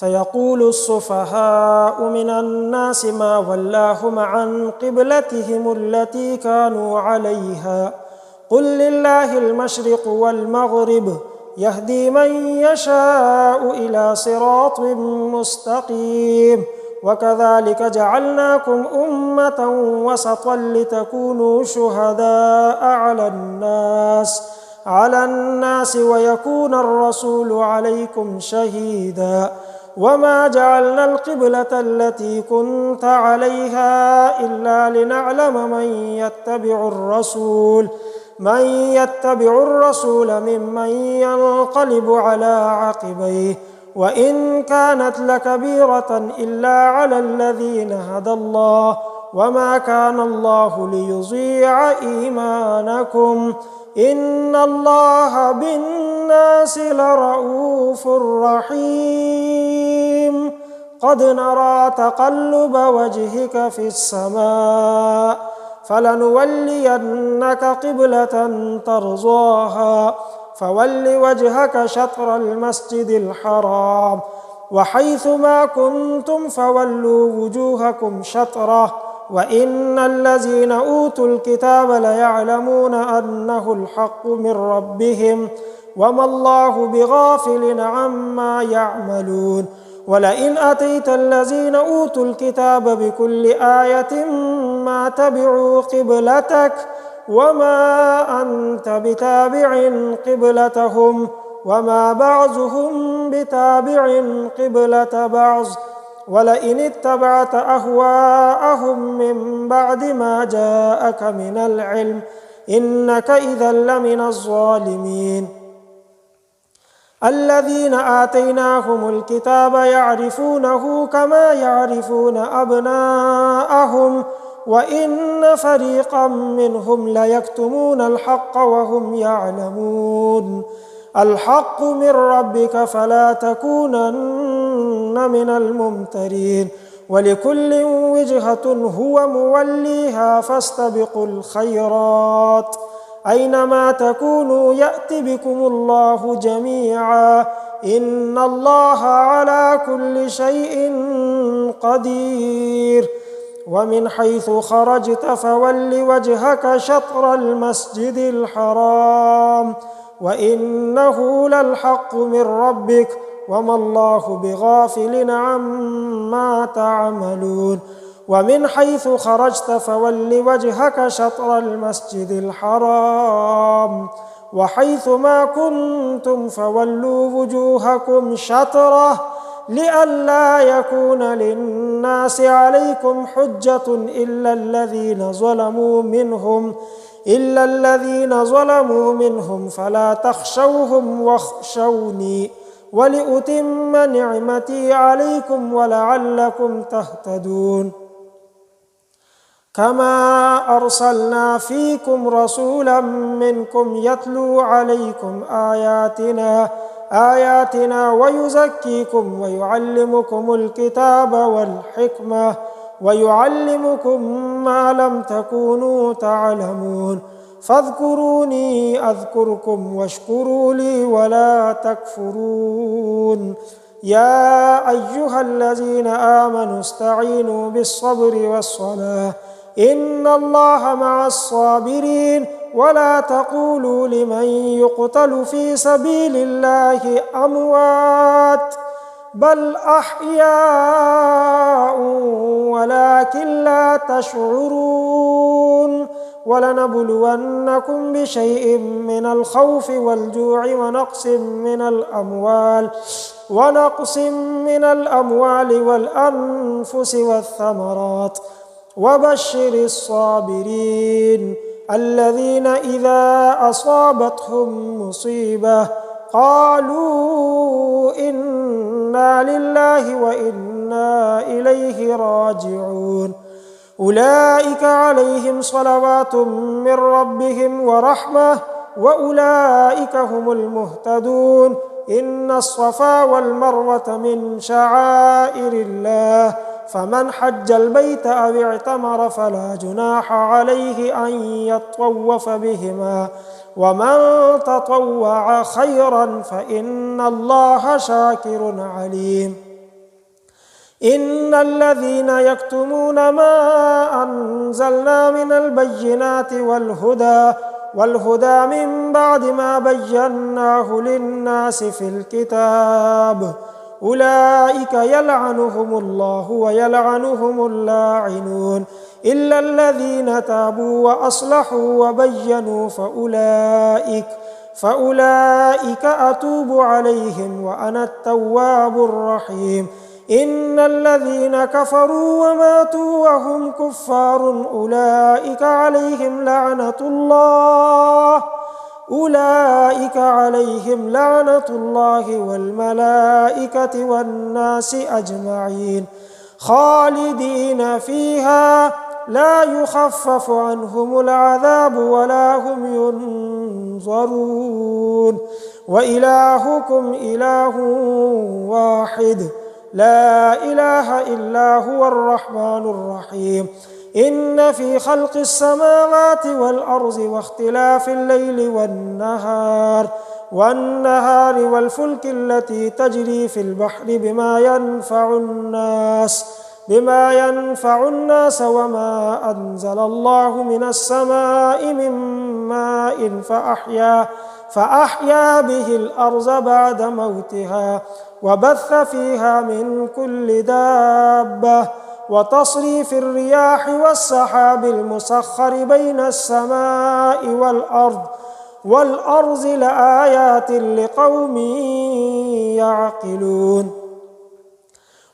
سيقول السفهاء من الناس ما ولاهم عن قبلتهم التي كانوا عليها قل لله المشرق والمغرب يهدي من يشاء إلى صراط مستقيم وكذلك جعلناكم أمة وسطا لتكونوا شهداء على الناس ويكون الرسول عليكم شهيدا وما جعلنا القبلة التي كنت عليها إلا لنعلم من يتبع الرسول ممن ينقلب على عقبيه وإن كانت لكبيرة إلا على الذين هدى الله وما كان الله ليضيع إيمانكم إن الله بالناس لرءوف رحيم قد نرى تقلب وجهك في السماء فلنولينك قبلة ترضاها فول وجهك شطر المسجد الحرام وحيث ما كنتم فولوا وجوهكم شطره وإن الذين أوتوا الكتاب ليعلمون أنه الحق من ربهم وما الله بغافل عما يعملون ولئن أتيت الذين أوتوا الكتاب بكل آية ما تبعوا قبلتك وما أنت بتابع قبلتهم وما بعضهم بتابع قبلة بعض ولئن اتبعت أهواءهم من بعد ما جاءك من العلم إنك إذا لمن الظالمين الذين آتيناهم الكتاب يعرفونه كما يعرفون أبناءهم وإن فريقا منهم ليكتمون الحق وهم يعلمون الحق من ربك فلا تكونن من الممترين ولكل وجهة هو موليها فاستبقوا الخيرات أينما تكونوا يأت بكم الله جميعا إن الله على كل شيء قدير ومن حيث خرجت فول وجهك شطر المسجد الحرام وإنه للحق من ربك وما الله بغافل عما تعملون ومن حيث خرجت فول وجهك شطر المسجد الحرام وحيث ما كنتم فولوا وجوهكم شطره لئلا يكون للناس عليكم حجة إلا الذين ظلموا منهم فلا تخشوهم واخشوني ولأتم نعمتي عليكم ولعلكم تهتدون كما أرسلنا فيكم رسولا منكم يتلو عليكم آياتنا ويزكيكم ويعلمكم الكتاب والحكمة ويعلمكم ما لم تكونوا تعلمون فاذكروني أذكركم واشكروا لي ولا تكفرون يا أيها الذين آمنوا استعينوا بالصبر والصلاة إن الله مع الصابرين ولا تقولوا لمن يقتل في سبيل الله أموات بل أحياء ولكن لا تشعرون ولنبلونكم بشيء من الخوف والجوع ونقص من الأموال والأنفس والثمرات وبشر الصابرين الذين إذا أصابتهم مصيبة قالوا إنا لله وإنا إليه راجعون أولئك عليهم صلوات من ربهم ورحمة وأولئك هم المهتدون إن الصفا والمروة من شعائر الله فمن حج البيت أو اعتمر فلا جناح عليه أن يطوف بهما ومن تطوع خيرا فإن الله شاكر عليم إن الذين يكتمون ما أنزلنا من البينات والهدى من بعد ما بيناه للناس في الكتاب أولئك يلعنهم الله ويلعنهم اللاعنون إلا الذين تابوا وأصلحوا وبينوا فأولئك أتوب عليهم وأنا التواب الرحيم إن الذين كفروا وماتوا وهم كفار أولئك عليهم لعنة الله والملائكة والناس أجمعين خالدين فيها لا يخفف عنهم العذاب ولا هم ينظرون وإلهكم إله واحد لا إله إلا هو الرحمن الرحيم إن في خلق السماوات والأرض واختلاف الليل والنهار والفلك التي تجري في البحر بما ينفع الناس وما أنزل الله من السماء من ماء فأحيا به الأرض بعد موتها وبث فيها من كل دابة وتصريف الرياح والسحاب المسخر بين السماء والأرض لآيات لقوم يعقلون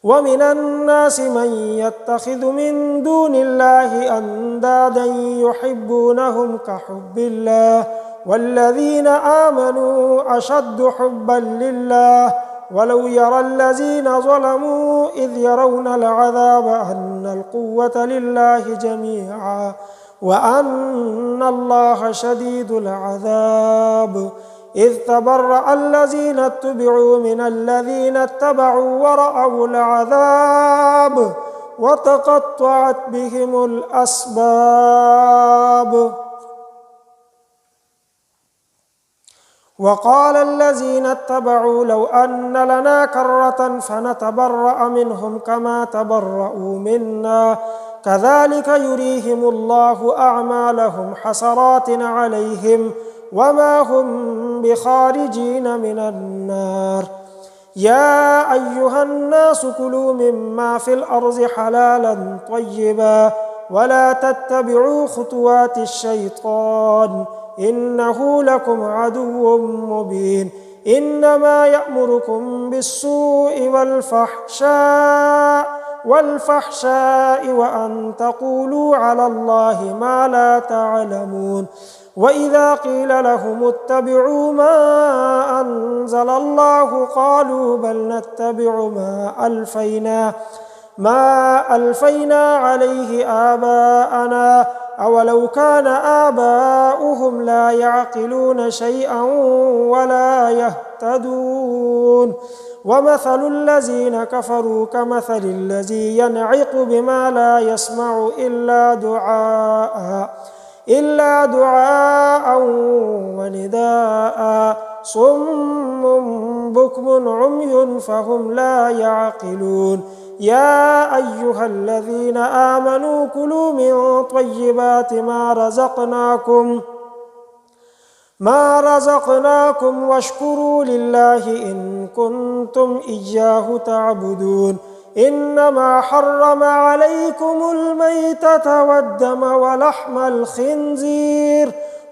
ومن الناس من يتخذ من دون الله أندادا يحبونهم كحب الله والذين آمنوا أشد حبا لله ولو يرى الذين ظلموا إذ يرون العذاب أن القوة لله جميعا وأن الله شديد العذاب إذ تبرأ الذين اتبعوا من الذين اتبعوا ورأوا العذاب وتقطعت بهم الأسباب وقال الذين اتبعوا لو أن لنا كرة فنتبرأ منهم كما تبرأوا منا كذلك يريهم الله أعمالهم حسرات عليهم وما هم بخارجين من النار يا أيها الناس كلوا مما في الأرض حلالا طيبا ولا تتبعوا خطوات الشيطان إنه لكم عدو مبين إنما يأمركم بالسوء والفحشاء وأن تقولوا على الله ما لا تعلمون وإذا قيل لهم اتبعوا ما أنزل الله قالوا بل نتبع ما ألفينا عليه آباءنا أولو كان آباؤهم لا يعقلون شيئا ولا يهتدون ومثل الذين كفروا كمثل الذي ينعق بما لا يسمع إلا دعاء ونداء صم بكم عمي فهم لا يعقلون يا أيها الذين آمنوا كلوا من طيبات ما رزقناكم واشكروا لله إن كنتم إياه تعبدون إنما حرم عليكم الميتة والدم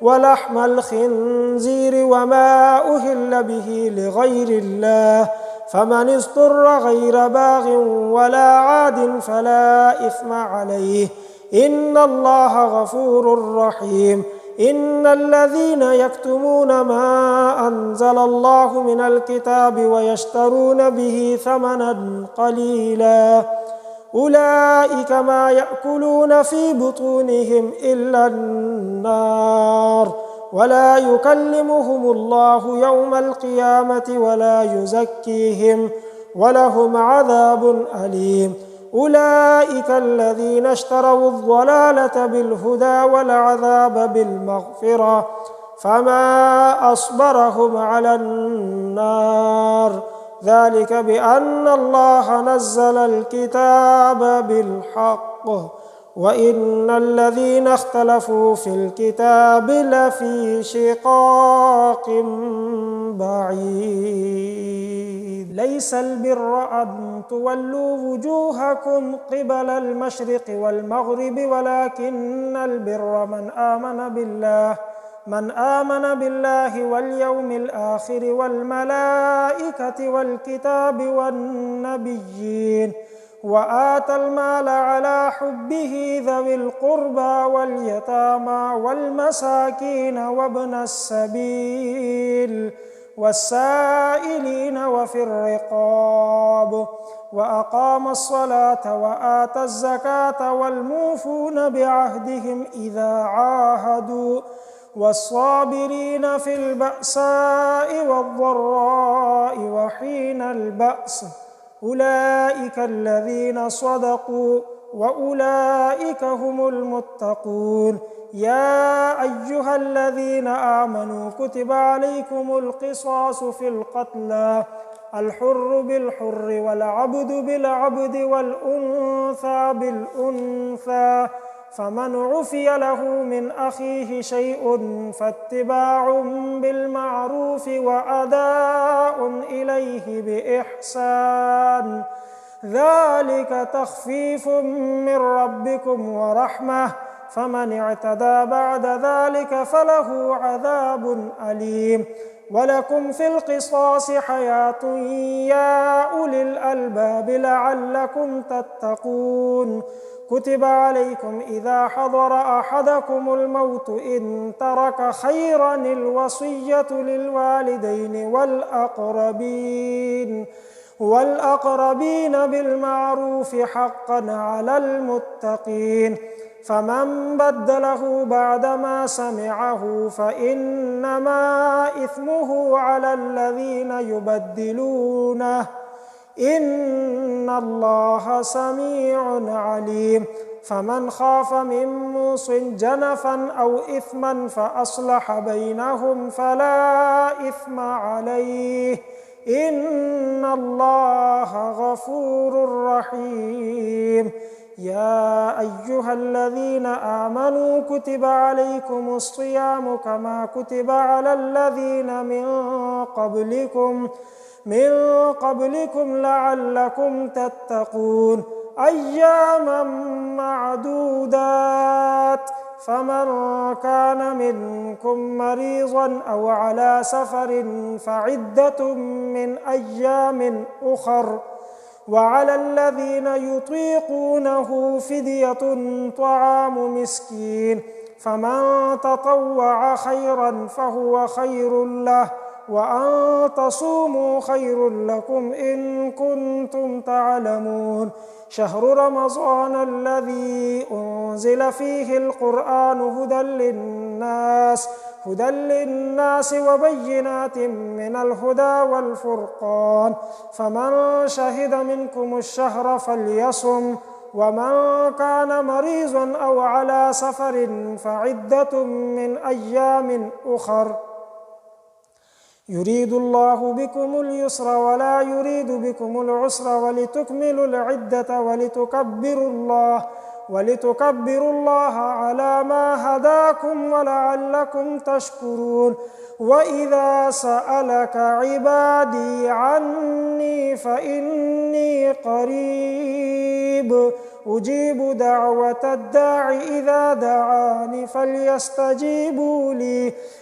ولحم الخنزير وما أهل به لغير الله فمن اضطر غير باغ ولا عاد فلا إثم عليه إن الله غفور رحيم إن الذين يكتمون ما أنزل الله من الكتاب ويشترون به ثمنا قليلا أولئك ما يأكلون في بطونهم إلا النار ولا يكلمهم الله يوم القيامة ولا يزكيهم ولهم عذاب أليم أولئك الذين اشتروا الضلالة بالهدى والعذاب بالمغفرة فما أصبرهم على النار ذلك بأن الله نزل الكتاب بالحق وإن الذين اختلفوا في الكتاب لفي شقاق بعيد. ليس البر أن تولوا وجوهكم قبل المشرق والمغرب ولكن البر من آمن بالله واليوم الآخر والملائكة والكتاب والنبيين وآتى المال على حبه ذوي القربى واليتامى والمساكين وابن السبيل والسائلين وفي الرقاب وأقام الصلاة وآتى الزكاة والموفون بعهدهم إذا عاهدوا والصابرين في البأساء والضراء وحين البأس أولئك الذين صدقوا وأولئك هم المتقون. يا أيها الذين آمنوا كتب عليكم القصاص في القتلى الحر بالحر والعبد بالعبد والأنثى بالأنثى فمن عفي له من أخيه شيء فاتباع بالمعروف وأداء إليه بإحسان ذلك تخفيف من ربكم ورحمة فمن اعتدى بعد ذلك فله عذاب أليم. ولكم في القصاص حياة يا أولي الألباب لعلكم تتقون. كتب عليكم إذا حضر أحدكم الموت إن ترك خيرا الوصية للوالدين والأقربين بالمعروف حقا على المتقين. فمن بدله بعدما سمعه فإنما إثمه على الذين يبدلونه إن الله سميع عليم. فمن خاف من موص جنفا أو إثما فأصلح بينهم فلا إثم عليه إن الله غفور رحيم. يا أيها الذين آمنوا كتب عليكم الصيام كما كتب على الذين من قبلكم لعلكم تتقون أياما معدودات فمن كان منكم مريضا أو على سفر فعدة من أيام أخر وعلى الذين يطيقونه فدية طعام مسكين فمن تطوع خيرا فهو خير له وأن تصوموا خير لكم إن كنتم تعلمون. شهر رمضان الذي أنزل فيه القرآن هدى للناس وبينات من الهدى والفرقان فمن شهد منكم الشهر فليصم ومن كان مريضا أو على سفر فعدة من أيام أخر يريد الله بكم اليسر ولا يريد بكم العسر ولتكملوا العدة ولتكبروا الله على ما هداكم ولعلكم تشكرون. وإذا سألك عبادي عني فإني قريب أجيب دعوة الداع إذا دعاني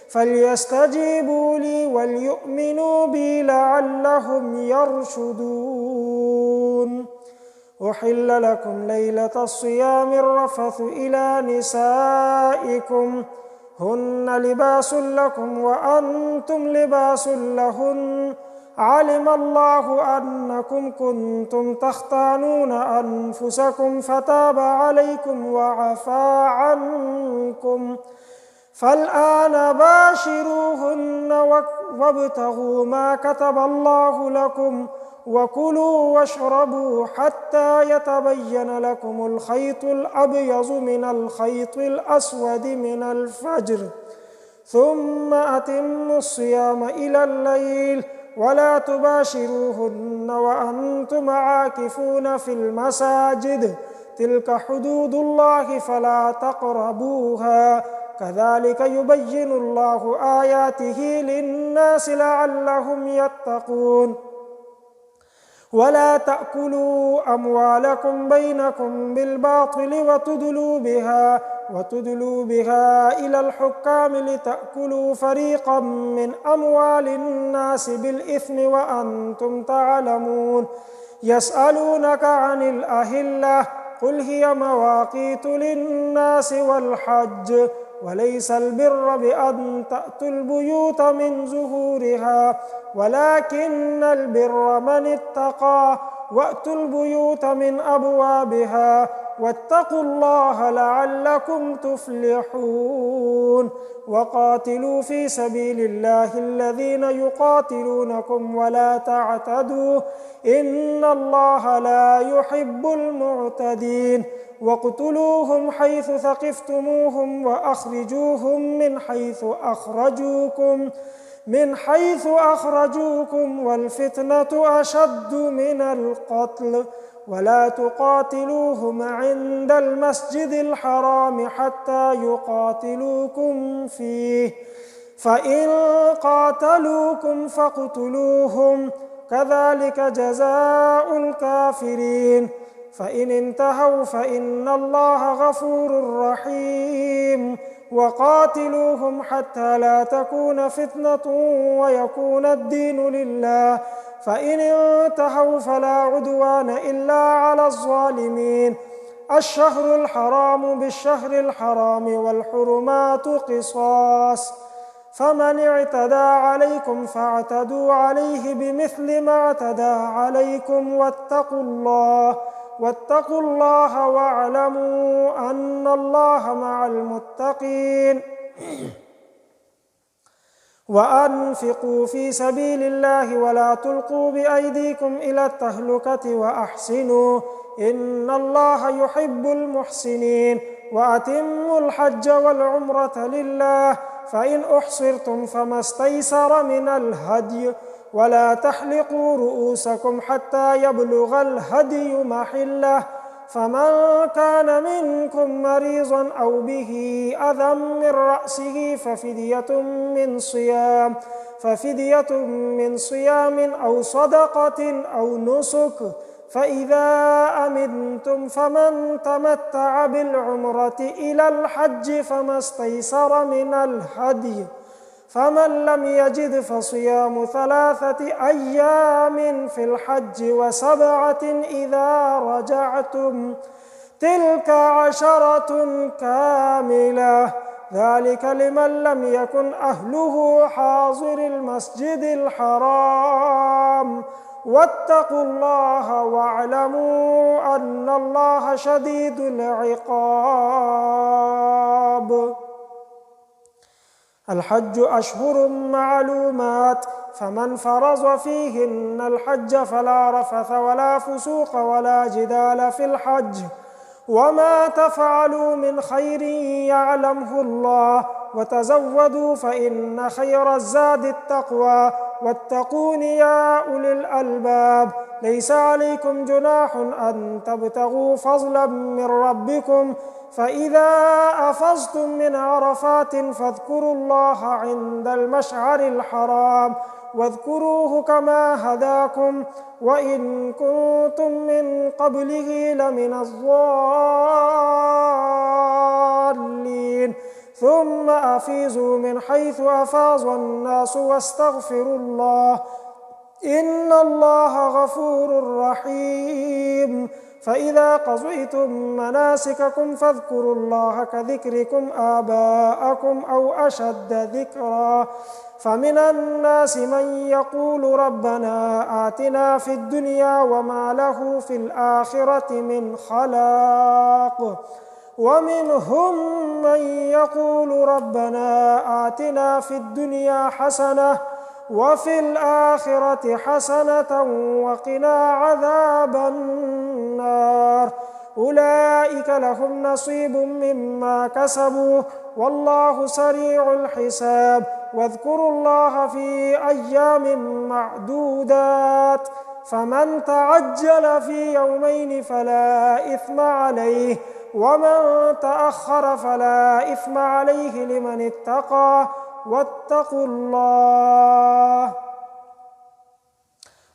فليستجيبوا لي وليؤمنوا بي لعلهم يرشدون. أحل لكم ليلة الصيام الرفث إلى نسائكم هن لباس لكم وأنتم لباس لهن علم الله أنكم كنتم تختانون أنفسكم فتاب عليكم وعفى عنكم فالآن باشروهن وابتغوا ما كتب الله لكم وكلوا واشربوا حتى يتبين لكم الخيط الأبيض من الخيط الأسود من الفجر ثم أتموا الصيام إلى الليل ولا تباشروهن وأنتم عاكفون في المساجد تلك حدود الله فلا تقربوها كذلك يبين الله آياته للناس لعلهم يتقون ولا تأكلوا أموالكم بينكم بالباطل وتدلوا بها إلى الحكام لتأكلوا فريقا من أموال الناس بالإثم وأنتم تعلمون يسألونك عن الأهلة قل هي مواقيت للناس والحج وليس البر بأن تأتوا البيوت من زهورها ولكن البر من اتقى وأتوا البيوت من أبوابها واتقوا الله لعلكم تفلحون وقاتلوا في سبيل الله الذين يقاتلونكم ولا تعتدوا إن الله لا يحب المعتدين واقتلوهم حيث ثقفتموهم وأخرجوهم من حيث أخرجوكم والفتنة أشد من القتل ولا تقاتلوهم عند المسجد الحرام حتى يقاتلوكم فيه فإن قاتلوكم فاقتلوهم كذلك جزاء الكافرين فإن انتهوا فإن الله غفور رحيم وقاتلوهم حتى لا تكون فتنة ويكون الدين لله فإن انتهوا فلا عدوان إلا على الظالمين الشهر الحرام بالشهر الحرام والحرمات قصاص فمن اعتدى عليكم فاعتدوا عليه بمثل ما اعتدى عليكم واتقوا الله واعلموا أن الله مع المتقين وأنفقوا في سبيل الله ولا تلقوا بأيديكم إلى التهلكة وأحسنوا إن الله يحب المحسنين وأتموا الحج والعمرة لله فإن أحصرتم فما استيسر من الهدي ولا تحلقوا رؤوسكم حتى يبلغ الهدي محله فمن كان منكم مريضا أو به أذى من رأسه ففدية من صيام أو صدقة أو نسك فإذا أمنتم فمن تمتع بالعمرة إلى الحج فما استيسر من الهدي فمن لم يجد فصيام 3 أيام في الحج و7 إذا رجعتم تلك 10 كاملة ذلك لمن لم يكن أهله حاضر المسجد الحرام واتقوا الله واعلموا أن الله شديد العقاب الحج أشهر معلومات فمن فرض فيهن الحج فلا رفث ولا فسوق ولا جدال في الحج وما تفعلوا من خير يعلمه الله وتزودوا فإن خير الزاد التقوى واتقون يا أولي الألباب ليس عليكم جناح أن تبتغوا فضلا من ربكم فإذا أفضتم من عرفات فاذكروا الله عند المشعر الحرام واذكروه كما هداكم وإن كنتم من قبله لمن الضالين ثم أفيضوا من حيث أفاض الناس واستغفروا الله إن الله غفور رحيم فإذا قضيتم مناسككم فاذكروا الله كذكركم آباءكم أو أشد ذكرا فمن الناس من يقول ربنا آتنا في الدنيا وما له في الآخرة من خلاق ومنهم من يقول ربنا آتنا في الدنيا حسنة وفي الآخرة حسنة وقنا عذاب النار أولئك لهم نصيب مما كسبوا والله سريع الحساب واذكروا الله في أيام معدودات فمن تعجل في يومين فلا إثم عليه ومن تأخر فلا إثم عليه لمن اتقى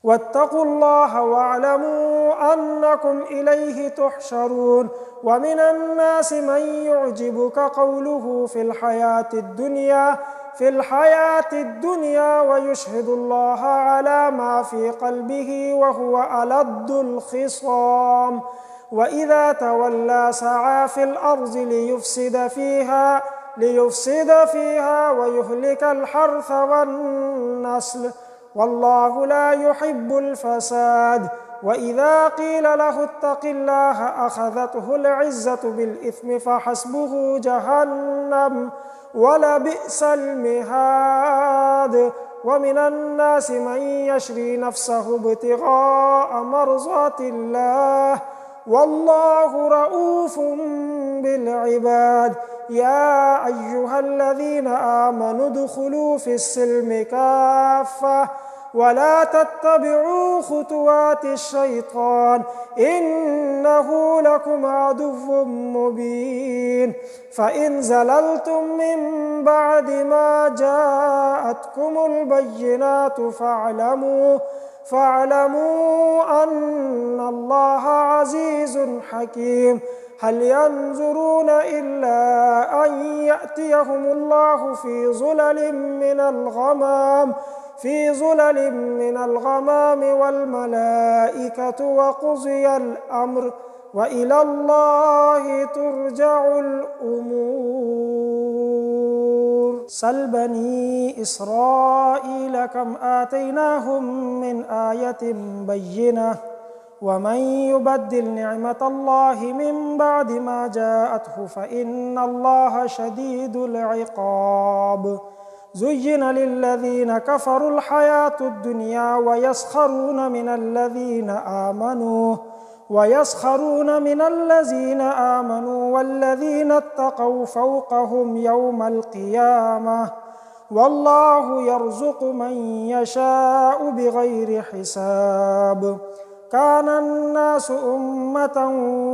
واتقوا الله واعلموا أنكم إليه تحشرون. ومن الناس من يعجبك قوله في الحياة الدنيا ويشهد الله على ما في قلبه وهو ألد الخصام وإذا تولى سعى في الأرض ليفسد فيها ويهلك الحرث والنسل والله لا يحب الفساد. وإذا قيل له اتق الله أخذته العزة بالإثم فحسبه جهنم ولبئس المهاد. ومن الناس من يشري نفسه ابتغاء مرضات الله والله رؤوف بالعباد. يا أيها الذين آمنوا ادخلوا في السلم كافة ولا تتبعوا خطوات الشيطان إنه لكم عدو مبين. فإن زللتم من بعد ما جاءتكم البينات فاعلموا أن الله عزيز حكيم. هل ينظرون إلا أن يأتيهم الله في ظلل من الغمام والملائكة وقضي الأمر وإلى الله ترجع الأمور. سل بني إسرائيل كم آتيناهم من آية بينة ومن يبدل نعمة الله من بعد ما جاءته فإن الله شديد العقاب. زين للذين كفروا الحياة الدنيا ويسخرون من الذين آمنوا والذين اتقوا فوقهم يوم القيامة والله يرزق من يشاء بغير حساب. كان الناس أمة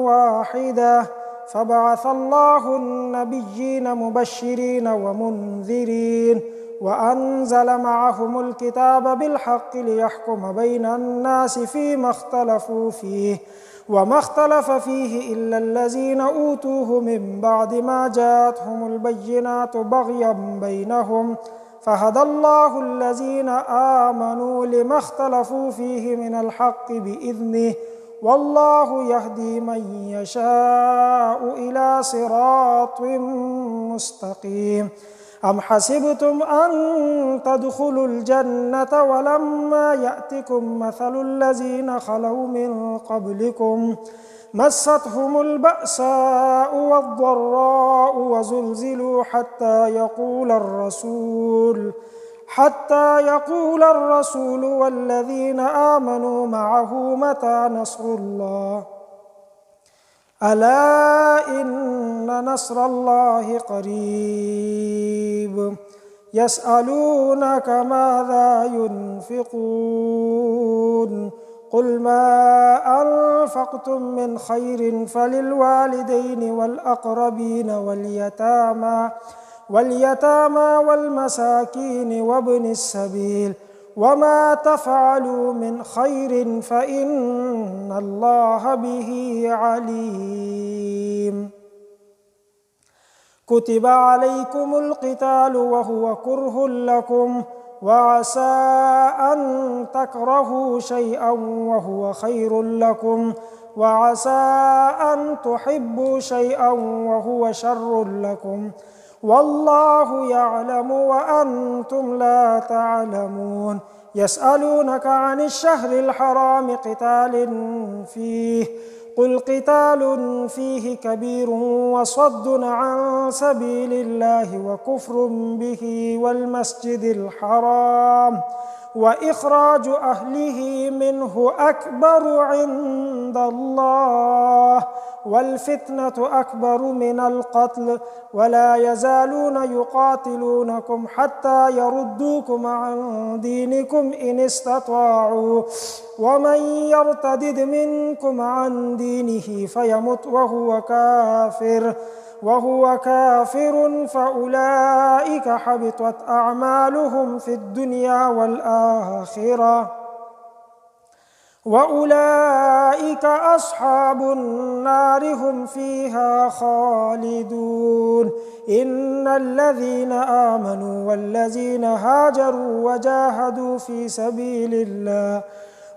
واحدة فبعث الله النبيين مبشرين ومنذرين وأنزل معهم الكتاب بالحق ليحكم بين الناس فيما اختلفوا فيه وما اختلف فيه إلا الذين أوتوه من بعد ما جاءتهم البينات بغيا بينهم فهدى الله الذين آمنوا لما اختلفوا فيه من الحق بإذنه والله يهدي من يشاء إلى صراط مستقيم. أم حسبتم أن تدخلوا الجنة ولما يأتكم مثل الذين خلوا من قبلكم مستهم البأساء والضراء وزلزلوا حتى يقول الرسول والذين آمنوا معه متى نصر الله ألا إن نصر الله قريب. يسألونك ماذا ينفقون قل ما أنفقتم من خير فللوالدين والأقربين واليتامى والمساكين وابن السبيل وما تفعلوا من خير فإن الله به عليم. كتب عليكم القتال وهو كره لكم وعسى أن تكرهوا شيئا وهو خير لكم وعسى أن تحبوا شيئا وهو شر لكم والله يعلم وأنتم لا تعلمون. يسألونك عن الشهر الحرام قتال فيه قل قتال فيه كبير وصد عن سبيل الله وكفر به والمسجد الحرام وإخراج أهله منه أكبر عند الله الله والفتنة أكبر من القتل ولا يزالون يقاتلونكم حتى يردوكم عن دينكم إن استطاعوا ومن يرتدد منكم عن دينه فيمت وهو كافر فأولئك حبطت أعمالهم في الدنيا والآخرة وأولئك أصحاب النار هم فيها خالدون. إن الذين آمنوا والذين هاجروا وجاهدوا في سبيل الله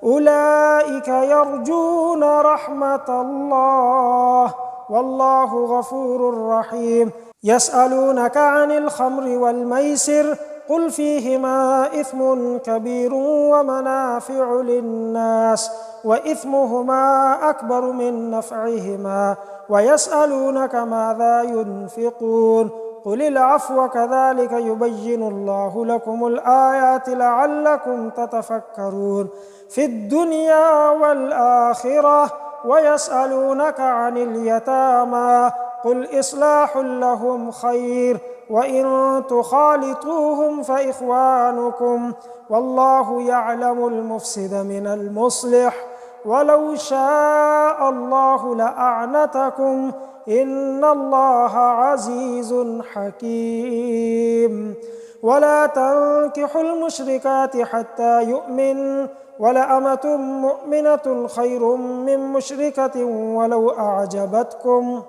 أولئك يرجون رحمة الله والله غفور رحيم. يسألونك عن الخمر والميسر قل فيهما إثم كبير ومنافع للناس وإثمهما أكبر من نفعهما ويسألونك ماذا ينفقون قل العفو كذلك يبين الله لكم الآيات لعلكم تتفكرون في الدنيا والآخرة. ويسألونك عن اليتامى قل إصلاح لهم خير وإن تخالطوهم فإخوانكم والله يعلم المفسد من المصلح ولو شاء الله لأعنتكم إن الله عزيز حكيم. ولا تنكحوا المشركات حتى يؤمن ولأمة مؤمنة خير من مشركة ولو أعجبتكم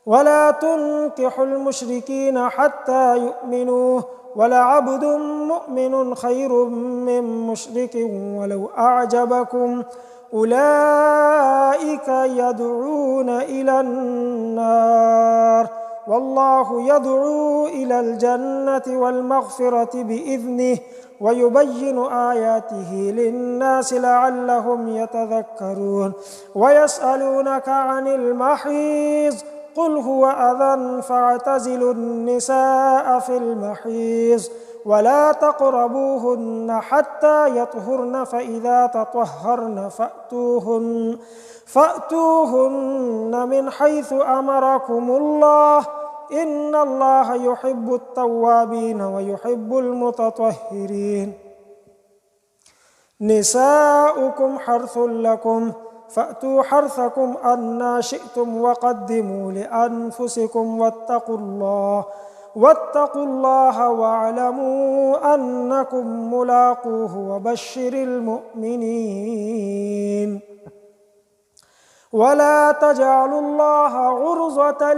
ولا تنكحوا المشركين حتى يؤمنوا ولعبد مؤمن خير من مشرك ولو أعجبكم أولئك يدعون إلى النار والله يدعو إلى الجنة والمغفرة بإذنه ويبين آياته للناس لعلهم يتذكرون. ويسألونك عن المحيض قل هو أذى فاعتزلوا النساء في المحيض ولا تقربوهن حتى يطهرن فإذا تطهرن فأتوهن من حيث أمركم الله إن الله يحب التوابين ويحب المتطهرين. نساؤكم حرث لكم فأتوا حرثكم أنى شئتم وقدموا لأنفسكم واتقوا الله واعلموا أنكم ملاقوه وبشر المؤمنين. ولا تجعلوا الله عرضة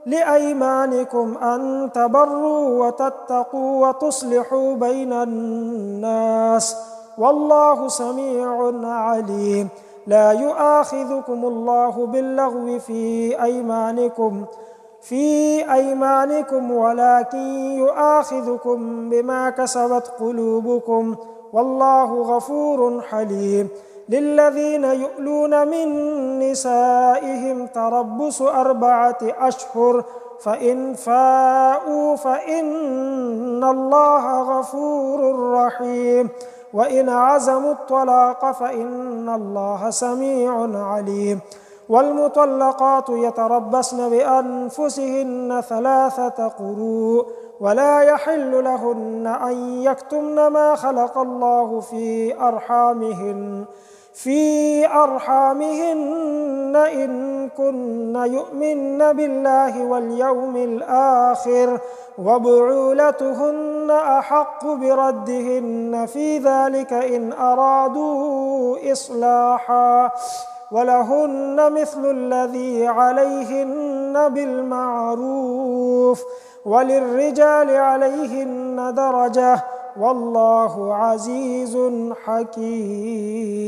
لأيمانكم أن تبروا وتتقوا وتصلحوا بين الناس والله سميع عليم. لا يؤاخذكم الله باللغو في أيمانكم ولكن يؤاخذكم بما كسبت قلوبكم والله غفور حليم. للذين يؤلون من نسائهم تربص 4 أشهر فإن فاءوا فإن الله غفور رحيم وإن عزموا الطلاق فإن الله سميع عليم. والمطلقات يتربصن بأنفسهن 3 قروء ولا يحل لهن أن يكتمن ما خلق الله في أرحامهن إن كن يؤمن بالله واليوم الآخر وبعولتهن أحق بردهن في ذلك إن أرادوا إصلاحا ولهن مثل الذي عليهن بالمعروف وللرجال عليهن درجة والله عزيز حكيم.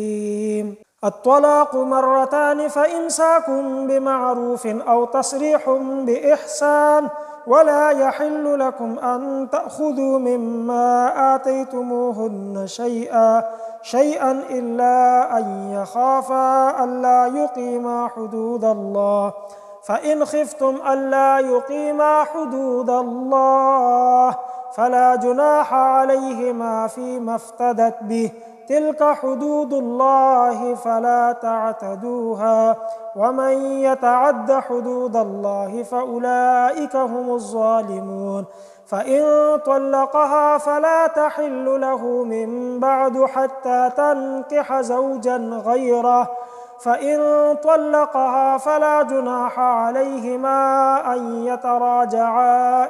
الطلاق 2 فإمساك بمعروف أو تسريح بإحسان ولا يحل لكم أن تأخذوا مما آتيتموهن شيئا إلا أن يخافا ألا يقيما حدود الله فإن خفتم ألا يقيما حدود الله فلا جناح عليهما فيما افتدت به تلك حدود الله فلا تعتدوها ومن يتعد حدود الله فأولئك هم الظالمون فإن طلقها فلا تحل له من بعد حتى تنكح زوجا غيره فإن طلقها فلا جناح عليهما أن يتراجعا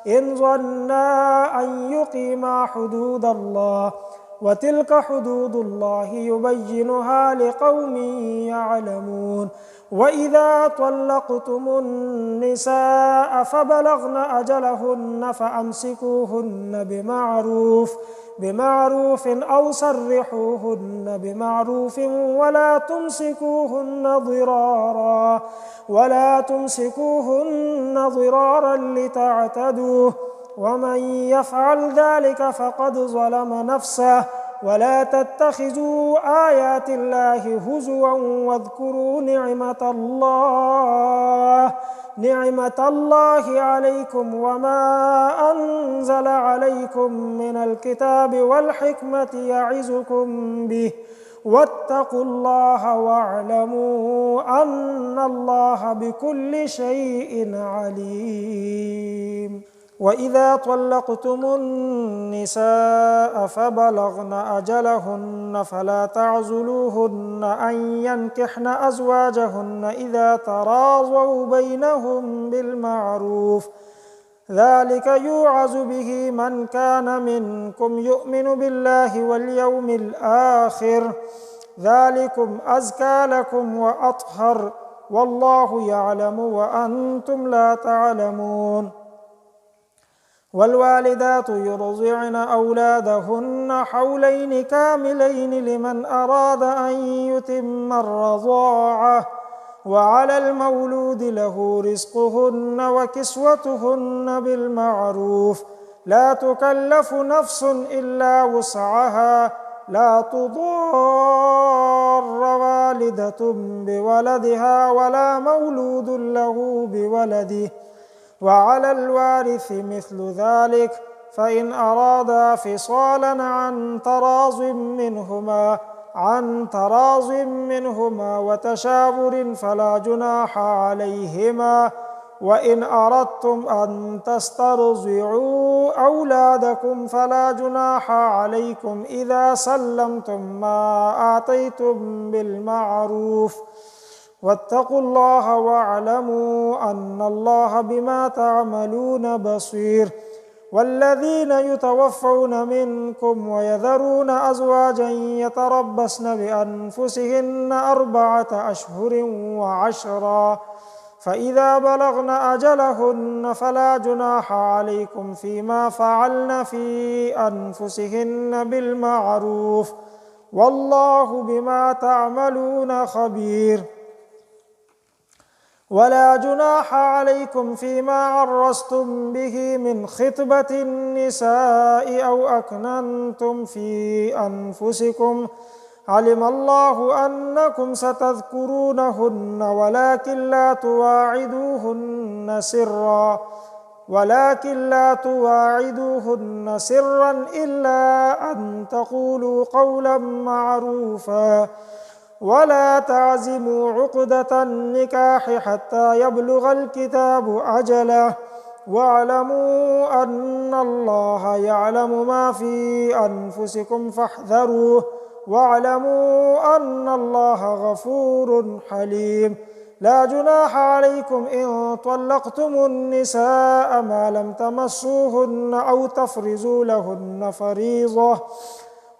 إن ظنا أن يقيما حدود الله وتلك حدود الله يبينها لقوم يعلمون وإذا طلقتم النساء فبلغن أجلهن فأمسكوهن بمعروف أو سرحوهن بمعروف ولا تمسكوهن ضرارا لتعتدوا ومن يفعل ذلك فقد ظلم نفسه ولا تتخذوا آيات الله هزوا واذكروا نعمة الله عليكم وما أنزل عليكم من الكتاب والحكمة يعظكم به واتقوا الله واعلموا أن الله بكل شيء عليم وإذا طلقتم النساء فبلغن أجلهن فلا تعزلوهن أن ينكحن أزواجهن إذا تراضوا بينهم بالمعروف ذلك يوعظ به من كان منكم يؤمن بالله واليوم الآخر ذلكم أزكى لكم وأطهر والله يعلم وأنتم لا تعلمون والوالدات يرضعن أولادهن حولين كاملين لمن أراد أن يتم الرضاعة وعلى المولود له رزقهن وكسوتهن بالمعروف لا تكلف نفس إلا وسعها لا تضار والدة بولدها ولا مولود له بولده وعلى الوارث مثل ذلك فإن أرادا فصالا عن تراض منهما وتشاور فلا جناح عليهما وإن أردتم أن تسترضعوا أولادكم فلا جناح عليكم إذا سلمتم ما آتيتم بالمعروف واتقوا الله واعلموا أن الله بما تعملون بصير والذين يتوفون منكم ويذرون أزواجا يتربصن بأنفسهن 4 أشهر وعشرا فإذا بلغن أجلهن فلا جناح عليكم فيما فعلن في أنفسهن بالمعروف والله بما تعملون خبير ولا جناح عليكم فيما عرضتم به من خطبة النساء أو أكننتم في أنفسكم علم الله أنكم ستذكرونهن ولكن لا تواعدوهن سرا إلا أن تقولوا قولا معروفا ولا تعزموا عقدة النكاح حتى يبلغ الكتاب أجله واعلموا أن الله يعلم ما في أنفسكم فاحذروه واعلموا أن الله غفور حليم لا جناح عليكم إن طلقتم النساء ما لم تمسوهن أو تفرضوا لهن فريضة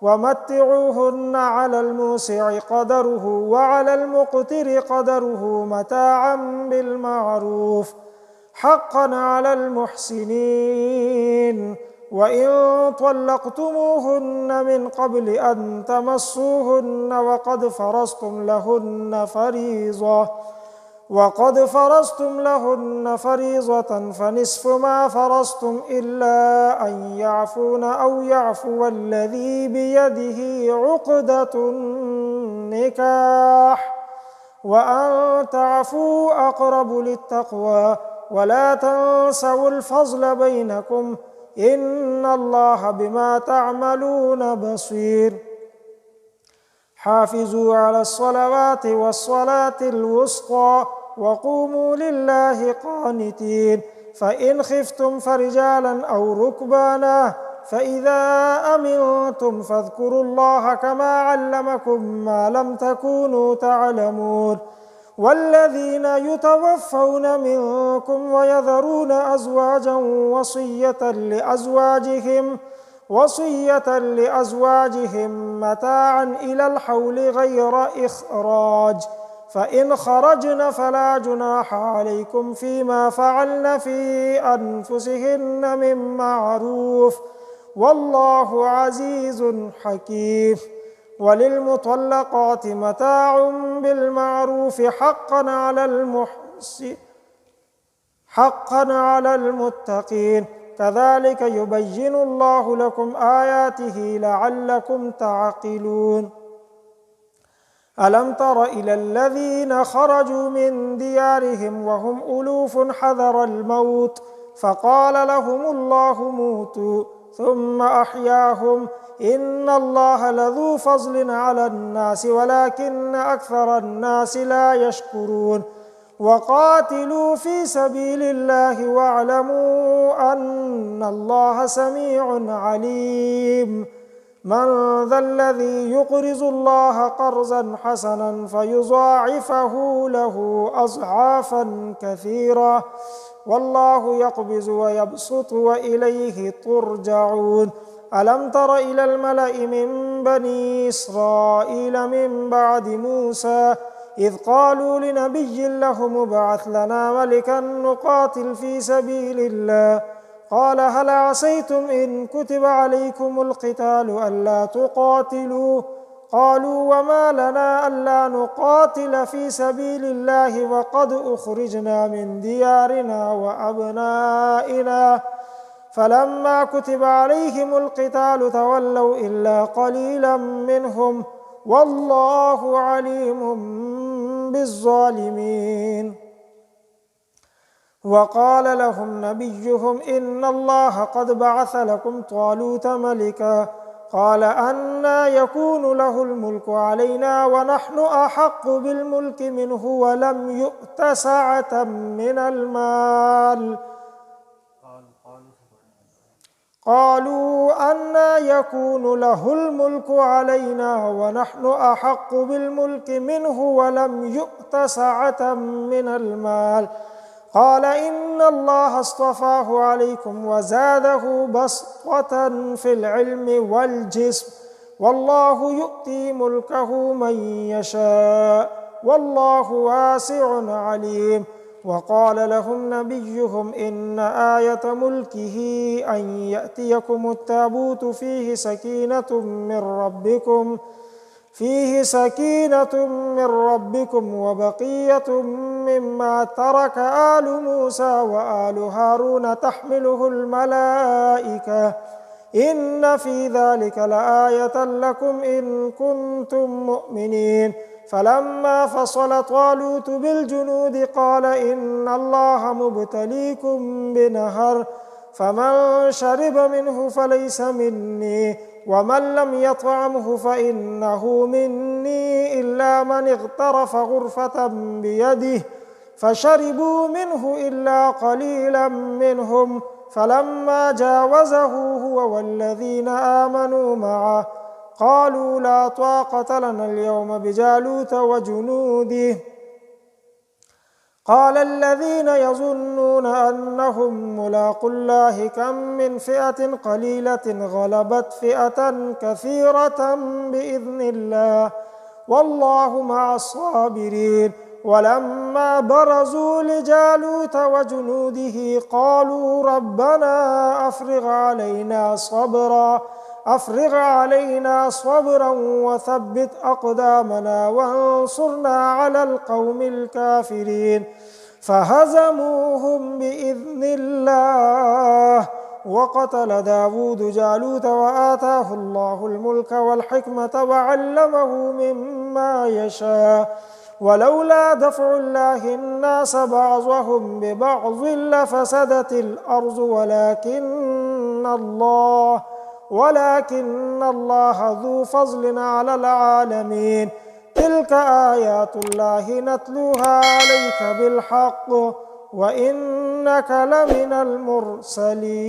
ومتعوهن على الموسع قدره وعلى المقتر قدره متاعا بالمعروف حقا على المحسنين وإن طلقتموهن من قبل أن تمسوهن وقد فرضتم لهن فريضة فنصف ما فرضتم إلا أن يعفون أو يعفو الذي بيده عقدة النكاح وأن تعفوا أقرب للتقوى ولا تنسوا الفضل بينكم إن الله بما تعملون بصير. حافظوا على الصلوات والصلاة الوسطى وقوموا لله قانتين. فإن خفتم فرجالا أو ركبانا فإذا أمنتم فاذكروا الله كما علمكم ما لم تكونوا تعلمون. والذين يتوفون منكم ويذرون أزواجا وصية لأزواجهم متاعا إلى الحول غير إخراج، فإن خرجن فلا جناح عليكم فيما فعلن في أنفسهن من معروف، والله عزيز حكيم. وللمطلقات متاع بالمعروف حقا على المتقين، كذلك يبين الله لكم آياته لعلكم تعقلون. ألم تر إلى الذين خرجوا من ديارهم وهم ألوف حذر الموت فقال لهم الله موتوا ثم أحياهم، إن الله لذو فضل على الناس ولكن أكثر الناس لا يشكرون. وقاتلوا في سبيل الله واعلموا أن الله سميع عليم. من ذا الذي يقرض الله قرضا حسنا فيضاعفه له أضعافا كثيرة، والله يقبض ويبسط وإليه ترجعون. ألم تر إلى الملأ من بني إسرائيل من بعد موسى إذ قالوا لنبي له ابعث لنا ملكا نقاتل في سبيل الله، قال هل عسيتم إن كتب عليكم القتال ألا تقاتلوا؟ قالوا وما لنا ألا نقاتل في سبيل الله وقد أخرجنا من ديارنا وأبنائنا، فلما كتب عليهم القتال تولوا إلا قليلا منهم، والله عليم بالظالمين. وقال لهم نبيهم إن الله قد بعث لكم طالوت ملكا، قال أنى يكون له الملك علينا ونحن أحق بالملك منه ولم يؤت سعة من المال. قالوا أنى يكون له الملك علينا ونحن أحق بالملك منه ولم يؤت سعة من المال. قال إن الله اصطفاه عليكم وزاده بسطة في العلم والجسم، والله يؤتي ملكه من يشاء، والله واسع عليم. وقال لهم نبيهم إن آية ملكه أن يأتيكم التابوت فيه سكينة من ربكم وبقية مما ترك آل موسى وآل هارون تحمله الملائكة، إن في ذلك لآية لكم إن كنتم مؤمنين. فلما فصل طالوت بالجنود قال إن الله مبتليكم بنهر، فمن شرب منه فليس مني، ومن لم يطعمه فإنه مني إلا من اغترف غرفة بيده، فشربوا منه إلا قليلا منهم. فلما جاوزه هو والذين آمنوا معه قالوا لا طاقة لنا اليوم بجالوت وجنوده. قال الذين يظنون أنهم ملاقو الله كم من فئة قليلة غلبت فئة كثيرة بإذن الله، والله مع الصابرين. ولما برزوا لجالوت وجنوده قالوا ربنا أفرغ علينا صبرا وثبت أقدامنا وانصرنا على القوم الكافرين. فهزموهم بإذن الله. وقتل داود جالوت وآتاه الله الملك والحكمة وعلمه مما يشاء، ولولا دفع الله الناس بعضهم ببعض لفسدت الأرض ولكن ولكن الله ذو فضل على العالمين. تلك آيات الله نتلوها عليك بالحق وإنك لمن المرسلين.